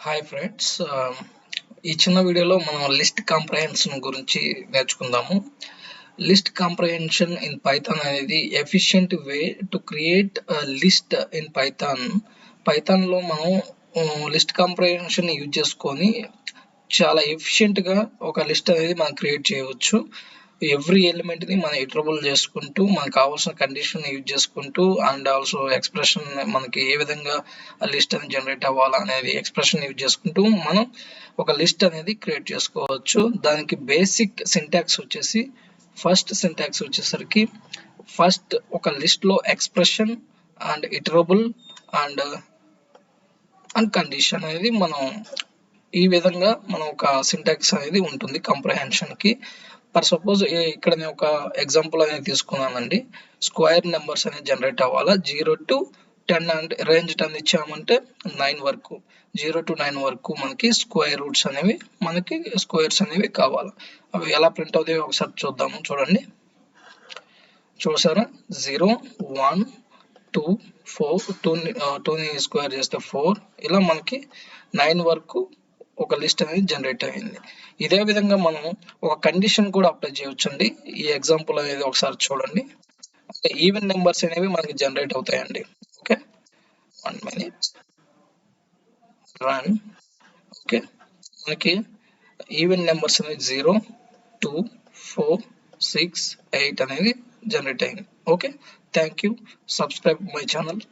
Hi friends, ఈ చిన్న వీడియోలో మనం లిస్ట్ కాంప్రహెన్షన్ గురించి నేర్చుకుందాము. లిస్ట్ కాంప్రహెన్షన్ ఇన్ పైథాన్ అనేది efficient way to create list in పైథాన్లో మనం లిస్ట్ కాంప్రహెన్షన్ యూజ్ చేసుకొని చాలా ఎఫిషియెంట్గా ఒక లిస్ట్ అనేది మనం క్రియేట్ చేయవచ్చు. ఎవ్రీ ఎలిమెంట్ని మనం ఇటరబుల్ చేసుకుంటూ మనకు కావాల్సిన కండిషన్ యూజ్ చేసుకుంటూ అండ్ ఆల్సో ఎక్స్ప్రెషన్ మనకి ఏ విధంగా లిస్ట్ అనేది జనరేట్ అవ్వాలా అనేది ఎక్స్ప్రెషన్ యూజ్ చేసుకుంటూ మనం ఒక లిస్ట్ అనేది క్రియేట్ చేసుకోవచ్చు. దానికి బేసిక్ సింటాక్స్ వచ్చేసి ఫస్ట్ సింటాక్స్ వచ్చేసరికి ఫస్ట్ ఒక లిస్ట్లో expression and iterable and condition అనేది మనం ఈ విధంగా మనం ఒక సింటాక్స్ అనేది ఉంటుంది కాంప్రహెన్షన్కి. ఫర్ సపోజ్ ఇక్కడ నేను ఒక ఎగ్జాంపుల్ అనేది తీసుకున్నానండి. స్క్వేర్ నెంబర్స్ అనేది జనరేట్ అవ్వాలా 0 to 10 అంటే రేంజ్ 10 ఇచ్చామంటే 9 వరకు 0 to 9 వరకు మనకి స్క్వేర్ రూట్స్ అనేవి మనకి స్క్వేర్స్ అనేవి కావాలి. అవి ఎలా ప్రింట్ అవుతాయో ఒకసారి చూద్దాము. చూడండి, చూసారా 0 1 2 4 2ని స్క్వేర్ చేస్తే 4 ఇలా మనకి 9 వరకు ఒక లిస్ట్ అనేది జనరేట్ అయింది. ఇదే విధంగా మనం ఒక కండిషన్ కూడా అప్లై చేయవచ్చండి. ఈ ఎగ్జాంపుల్ అనేది ఒకసారి చూడండి. అంటే ఈవెన్ నెంబర్స్ అనేవి మనకి జనరేట్ అవుతాయండి. Okay, 1 minute run. ఓకే, మనకి ఈవెన్ నెంబర్స్ అనేది 0 2 4 6 8 అనేది జనరేట్ అయింది. Okay, thank you. Subscribe my channel.